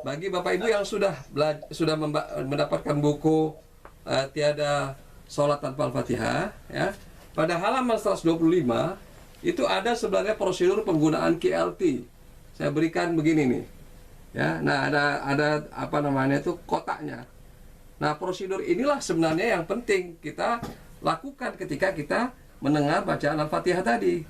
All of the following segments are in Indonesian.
Bagi Bapak Ibu yang sudah mendapatkan buku Tiada Sholat Tanpa Al-Fatihah, ya, pada halaman 125 itu ada sebenarnya prosedur penggunaan QLT. Saya berikan begini nih, ya. Nah, ada apa namanya itu kotaknya. Nah, prosedur inilah sebenarnya yang penting kita lakukan ketika kita mendengar bacaan Al-Fatihah tadi,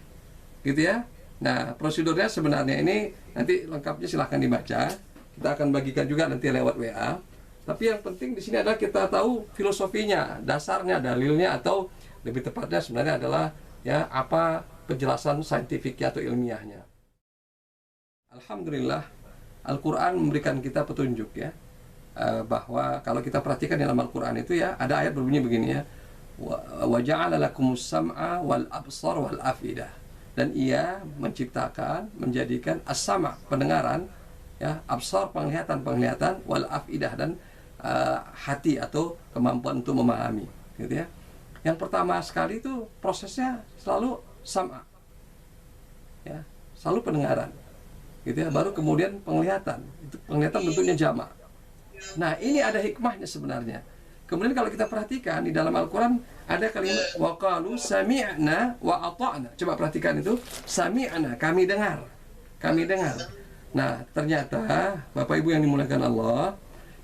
gitu ya. Nah, prosedurnya sebenarnya ini nanti lengkapnya silahkan dibaca. Kita akan bagikan juga nanti lewat WA. Tapi yang penting di sini adalah kita tahu filosofinya, dasarnya, dalilnya, atau lebih tepatnya sebenarnya adalah ya apa penjelasan saintifiknya atau ilmiahnya. Alhamdulillah, Al-Quran memberikan kita petunjuk ya, bahwa kalau kita perhatikan dalam Al-Quran itu ya ada ayat berbunyi begini ya, wa ja'ala lakumus sam'a wal absar wal afidah, dan ia menciptakan, menjadikan as-sama' pendengaran, ya, absar penglihatan, wal afidah, dan hati atau kemampuan untuk memahami, gitu ya. Yang pertama sekali itu prosesnya selalu sam'a, ya, selalu pendengaran, gitu ya. Baru kemudian penglihatan, itu penglihatan bentuknya jamak. Nah, ini ada hikmahnya sebenarnya. Kemudian kalau kita perhatikan di dalam Al-Quran ada kalimat wa qalu sami'na wa ata'na. Coba perhatikan itu, sami'na, kami dengar. Nah, ternyata Bapak Ibu yang dimuliakan Allah,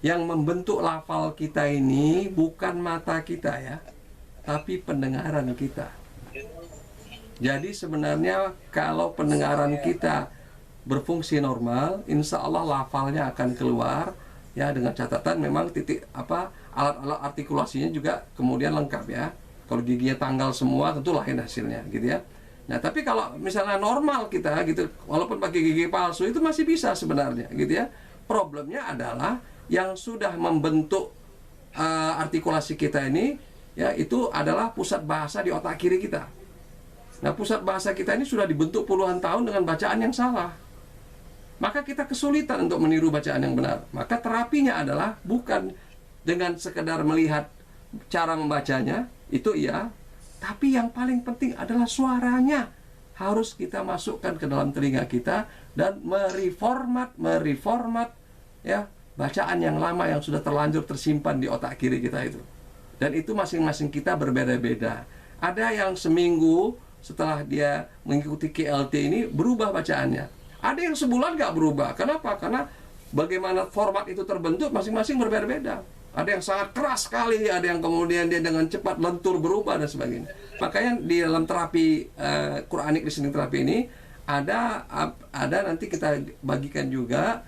yang membentuk lafal kita ini bukan mata kita ya, tapi pendengaran kita. Jadi sebenarnya kalau pendengaran kita berfungsi normal, insya Allah lafalnya akan keluar ya, dengan catatan memang titik alat-alat artikulasinya juga kemudian lengkap ya. Kalau giginya tanggal semua tentu lain hasilnya, gitu ya. Nah, tapi kalau misalnya normal kita gitu, walaupun pakai gigi palsu itu masih bisa sebenarnya, gitu ya. Problemnya adalah yang sudah membentuk artikulasi kita ini ya, itu adalah pusat bahasa di otak kiri kita. Nah, pusat bahasa kita ini sudah dibentuk puluhan tahun dengan bacaan yang salah. Maka kita kesulitan untuk meniru bacaan yang benar. Maka terapinya adalah bukan dengan sekedar melihat cara membacanya, itu iya, tapi yang paling penting adalah suaranya. Harus kita masukkan ke dalam telinga kita dan mereformat ya, bacaan yang lama yang sudah terlanjur tersimpan di otak kiri kita itu. Dan itu masing-masing kita berbeda-beda. Ada yang seminggu setelah dia mengikuti QLT ini berubah bacaannya. Ada yang sebulan nggak berubah. Kenapa? Karena bagaimana format itu terbentuk masing-masing berbeda-beda. Ada yang sangat keras sekali, ada yang kemudian dia dengan cepat lentur berubah dan sebagainya. Makanya di dalam terapi Quranic listening terapi ini ada nanti kita bagikan juga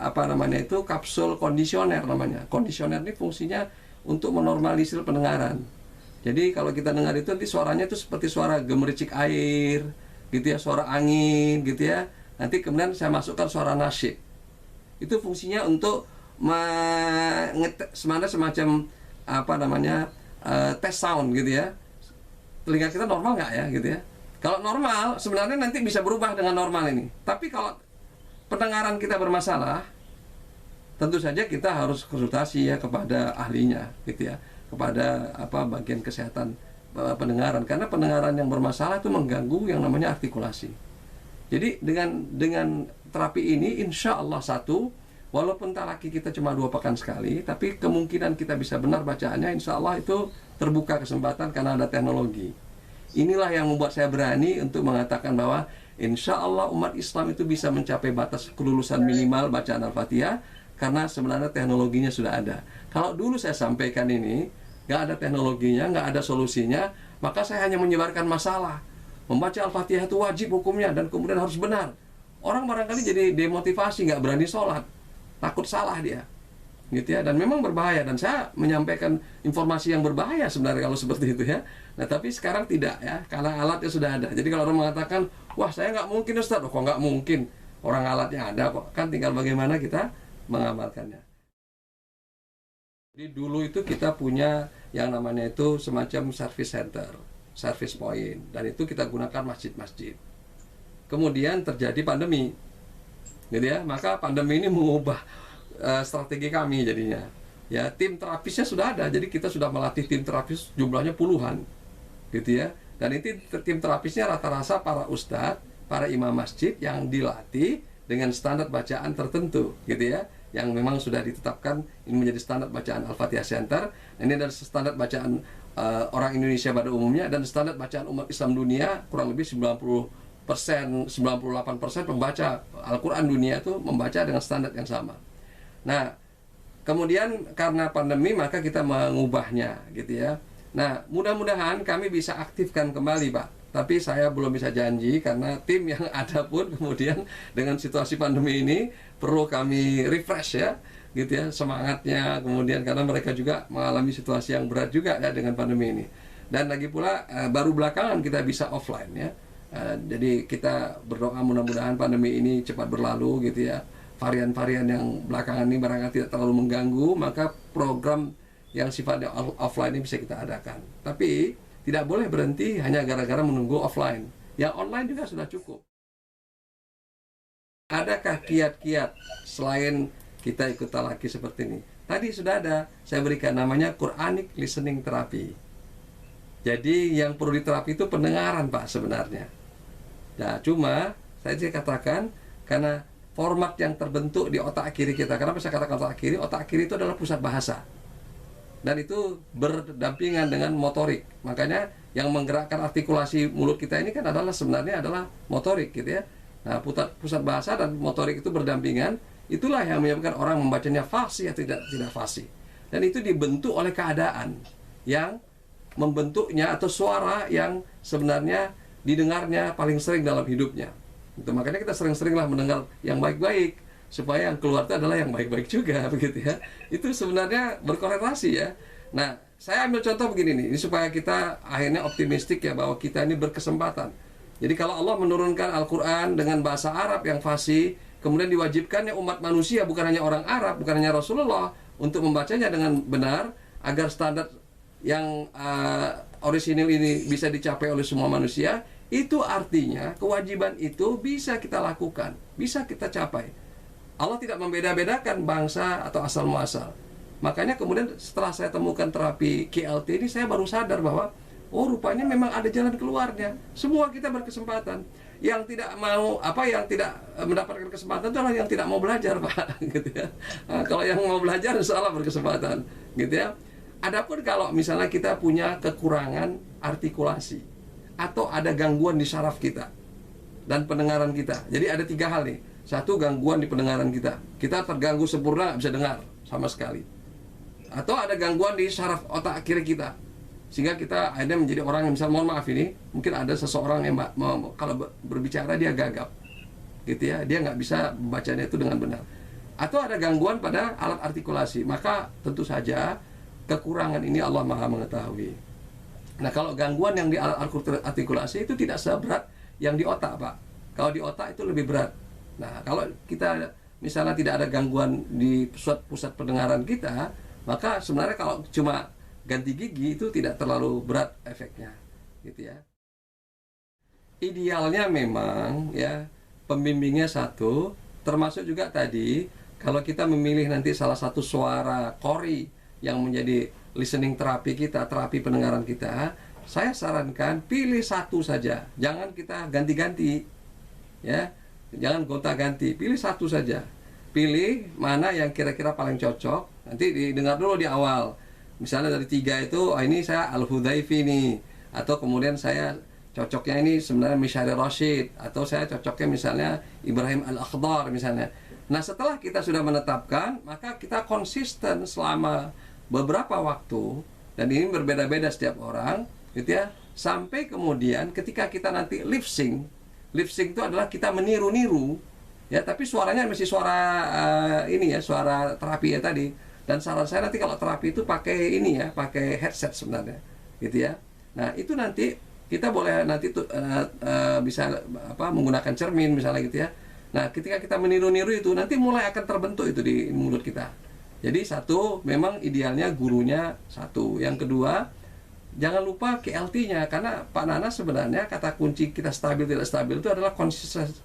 apa namanya itu kapsul kondisioner namanya. Kondisioner ini fungsinya untuk menormalisir pendengaran. Jadi kalau kita dengar itu nanti suaranya itu seperti suara gemericik air, gitu ya, suara angin, gitu ya. Nanti kemudian saya masukkan suara nasyid. Itu fungsinya untuk semacam apa namanya tes sound, gitu ya. Telinga kita normal nggak ya, gitu ya. Kalau normal sebenarnya nanti bisa berubah dengan normal ini. Tapi kalau pendengaran kita bermasalah, tentu saja kita harus konsultasi ya kepada ahlinya, gitu ya, kepada bagian kesehatan pendengaran, karena pendengaran yang bermasalah itu mengganggu yang namanya artikulasi. Jadi dengan terapi ini insya Allah walaupun talaki kita cuma 2 pekan sekali, tapi kemungkinan kita bisa benar bacaannya insya Allah itu terbuka kesempatan karena ada teknologi. Inilah yang membuat saya berani untuk mengatakan bahwa insya Allah umat Islam itu bisa mencapai batas kelulusan minimal bacaan Al-Fatihah, karena sebenarnya teknologinya sudah ada. Kalau dulu saya sampaikan ini nggak ada teknologinya, nggak ada solusinya, maka saya hanya menyebarkan masalah. Membaca Al-Fatihah itu wajib hukumnya dan kemudian harus benar. Orang barangkali jadi demotivasi, nggak berani sholat, takut salah dia, gitu ya. Dan memang berbahaya, dan saya menyampaikan informasi yang berbahaya sebenarnya kalau seperti itu ya. Nah, tapi sekarang tidak ya, karena alatnya sudah ada. Jadi kalau orang mengatakan, wah saya nggak mungkin Ustaz, kok nggak mungkin, orang alatnya ada kok, kan tinggal bagaimana kita mengamalkannya. Jadi dulu itu kita punya yang namanya itu semacam service center, service point, dan itu kita gunakan masjid-masjid. Kemudian terjadi pandemi, gitu ya. Maka pandemi ini mengubah strategi kami jadinya. Ya, tim terapisnya sudah ada, jadi kita sudah melatih tim terapis jumlahnya puluhan, gitu ya. Dan itu tim terapisnya rata-rata para ustadz, para imam masjid yang dilatih dengan standar bacaan tertentu gitu ya, yang memang sudah ditetapkan ini menjadi standar bacaan Al-Fatihah Center. Ini adalah standar bacaan orang Indonesia pada umumnya, dan standar bacaan umat Islam dunia kurang lebih 98% pembaca Al-Quran dunia itu membaca dengan standar yang sama. Nah, kemudian karena pandemi maka kita mengubahnya gitu ya. Nah, mudah-mudahan kami bisa aktifkan kembali, Pak. Tapi saya belum bisa janji karena tim yang ada pun kemudian dengan situasi pandemi ini perlu kami refresh ya, gitu ya, semangatnya. Kemudian karena mereka juga mengalami situasi yang berat juga ya dengan pandemi ini. Dan lagi pula baru belakangan kita bisa offline ya. Jadi kita berdoa mudah-mudahan pandemi ini cepat berlalu gitu ya. Varian-varian yang belakangan ini barangkali tidak terlalu mengganggu, maka program yang sifatnya offline ini bisa kita adakan. Tapi tidak boleh berhenti hanya gara-gara menunggu offline. Yang online juga sudah cukup. Adakah kiat-kiat selain kita ikut talaki seperti ini? Tadi sudah ada, saya berikan namanya Quranic Listening Therapy. Jadi yang perlu diterapi itu pendengaran, Pak, sebenarnya. Nah, cuma saya katakan karena format yang terbentuk di otak kiri kita. Kenapa saya katakan otak kiri? Otak kiri itu adalah pusat bahasa. Dan itu berdampingan dengan motorik. Makanya yang menggerakkan artikulasi mulut kita ini kan sebenarnya adalah motorik gitu ya. Nah, pusat bahasa dan motorik itu berdampingan. Itulah yang menyebabkan orang membacanya fasih atau tidak fasih. Dan itu dibentuk oleh keadaan yang membentuknya atau suara yang sebenarnya didengarnya paling sering dalam hidupnya. Itu makanya kita sering-seringlah mendengar yang baik-baik, supaya yang keluar itu adalah yang baik-baik juga, begitu ya. Itu sebenarnya berkorelasi ya. Nah, saya ambil contoh begini nih, ini supaya kita akhirnya optimistik ya, bahwa kita ini berkesempatan. Jadi kalau Allah menurunkan Al-Quran dengan bahasa Arab yang fasih, kemudian diwajibkannya umat manusia, bukan hanya orang Arab, bukan hanya Rasulullah, untuk membacanya dengan benar, agar standar yang orisinil ini bisa dicapai oleh semua manusia, itu artinya kewajiban itu bisa kita lakukan, bisa kita capai. Allah tidak membeda-bedakan bangsa atau asal muasal. Makanya kemudian setelah saya temukan terapi KLT ini, saya baru sadar bahwa oh, rupanya memang ada jalan keluarnya. Semua kita berkesempatan. Yang tidak mau yang tidak mendapatkan kesempatan itu adalah yang tidak mau belajar, Pak. Gitu ya. Nah, kalau yang mau belajar insya Allah berkesempatan, gitu ya. Adapun kalau misalnya kita punya kekurangan artikulasi atau ada gangguan di saraf kita dan pendengaran kita. Jadi ada 3 hal nih. Satu, gangguan di pendengaran kita. Kita terganggu sempurna, nggak bisa dengar sama sekali. Atau ada gangguan di saraf otak kiri kita, sehingga kita akhirnya menjadi orang yang, misal mohon maaf ini, mungkin ada seseorang yang kalau berbicara dia gagap, gitu ya, dia nggak bisa membacanya itu dengan benar. Atau ada gangguan pada alat artikulasi, maka tentu saja kekurangan ini Allah Maha mengetahui. Nah, kalau gangguan yang di alat artikulasi itu tidak seberat yang di otak, Pak. Kalau di otak itu lebih berat. Nah, kalau kita misalnya tidak ada gangguan di pusat pendengaran kita, maka sebenarnya kalau cuma ganti gigi itu tidak terlalu berat efeknya, gitu ya. Idealnya memang ya pembimbingnya satu, termasuk juga tadi kalau kita memilih nanti salah satu suara qori yang menjadi listening terapi kita, terapi pendengaran kita, saya sarankan pilih satu saja, jangan kita ganti-ganti, ya. Jangan gonta-ganti, pilih satu saja. Pilih mana yang kira-kira paling cocok. Nanti didengar dulu di awal. Misalnya dari 3 itu, ini saya Al-Hudhaifi nih. Atau kemudian saya cocoknya ini sebenarnya Mishari Rashid. Atau saya cocoknya misalnya Ibrahim Al-Akhdar misalnya. Nah, setelah kita sudah menetapkan, maka kita konsisten selama beberapa waktu. Dan ini berbeda-beda setiap orang, gitu ya. Sampai kemudian ketika kita nanti lip sync itu adalah kita meniru-niru ya, tapi suaranya masih suara suara terapi ya tadi. Dan saran saya nanti kalau terapi itu pakai pakai headset sebenarnya, gitu ya. Nah, itu nanti kita boleh nanti bisa menggunakan cermin misalnya, gitu ya. Nah, ketika kita meniru-niru itu nanti mulai akan terbentuk itu di mulut kita. Jadi satu, memang idealnya gurunya satu. Yang kedua, jangan lupa KLT-nya, karena Pak Nana sebenarnya kata kunci kita stabil tidak stabil itu adalah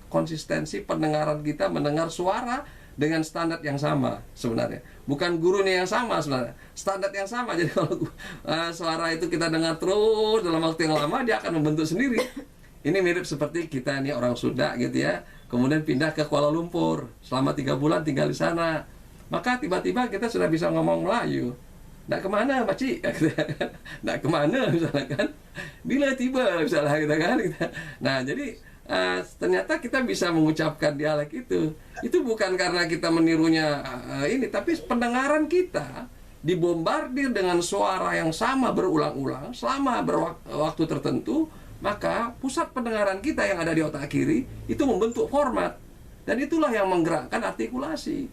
konsistensi pendengaran kita mendengar suara dengan standar yang sama sebenarnya. Bukan gurunya yang sama sebenarnya, standar yang sama. Jadi kalau suara itu kita dengar terus dalam waktu yang lama, dia akan membentuk sendiri. Ini mirip seperti kita nih orang Sunda gitu ya. kemudian pindah ke Kuala Lumpur, selama 3 bulan tinggal di sana. Maka tiba-tiba kita sudah bisa ngomong Melayu. Nggak kemana, Pakcik? Nggak kemana, misalnya kan. Bila tiba, misalnya kita kan. Nah, jadi ternyata kita bisa mengucapkan dialek itu. Itu bukan karena kita menirunya ini, tapi pendengaran kita dibombardir dengan suara yang sama berulang-ulang selama waktu tertentu, maka pusat pendengaran kita yang ada di otak kiri itu membentuk format, dan itulah yang menggerakkan artikulasi.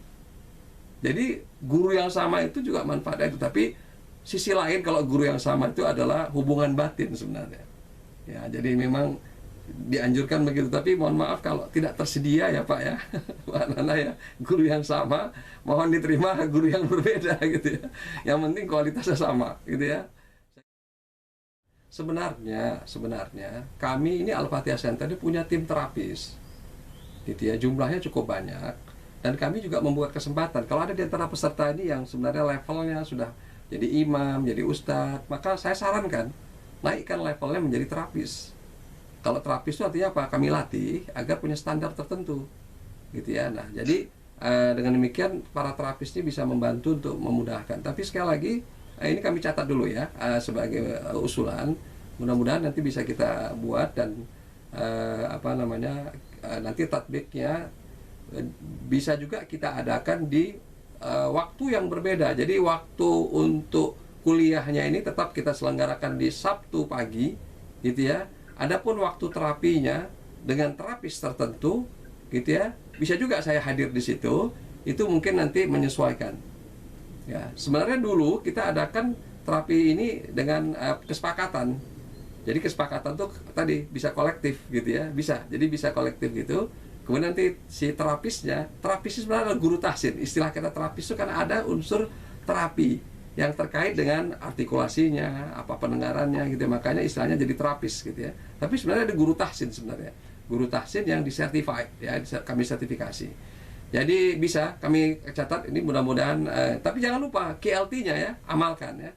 Jadi guru yang sama itu juga manfaatnya itu, tapi sisi lain kalau guru yang sama itu adalah hubungan batin sebenarnya. Ya, jadi memang dianjurkan begitu, tapi mohon maaf kalau tidak tersedia ya Pak ya, Pak Nana ya, guru yang sama mohon diterima guru yang berbeda gitu ya. Yang penting kualitasnya sama gitu ya. Sebenarnya kami ini Al-Fatihah Center ini punya tim terapis gitu ya, jumlahnya cukup banyak, dan kami juga membuat kesempatan kalau ada di antara peserta ini yang sebenarnya levelnya sudah jadi imam, jadi ustadz, maka saya sarankan naikkan levelnya menjadi terapis. Kalau terapis itu artinya apa? Kami latih agar punya standar tertentu gitu ya. Nah, jadi dengan demikian para terapis ini bisa membantu untuk memudahkan. Tapi sekali lagi ini kami catat dulu ya sebagai usulan. Mudah-mudahan nanti bisa kita buat, dan nanti tatbiknya bisa juga kita adakan di waktu yang berbeda. Jadi waktu untuk kuliahnya ini tetap kita selenggarakan di Sabtu pagi gitu ya. Adapun waktu terapinya dengan terapis tertentu gitu ya, bisa juga saya hadir di situ. Itu mungkin nanti menyesuaikan. Ya, sebenarnya dulu kita adakan terapi ini dengan kesepakatan. Jadi kesepakatan tuh tadi bisa kolektif gitu ya, bisa. Jadi bisa kolektif gitu. Kemudian nanti si terapisnya sebenarnya adalah guru tahsin. Istilah kata terapis itu kan ada unsur terapi yang terkait dengan artikulasinya, apa pendengarannya gitu. Makanya istilahnya jadi terapis gitu ya. Tapi sebenarnya ada guru tahsin sebenarnya. Guru tahsin yang disertified ya, kami sertifikasi. Jadi bisa kami catat ini mudah-mudahan, tapi jangan lupa KLT-nya ya, amalkan ya.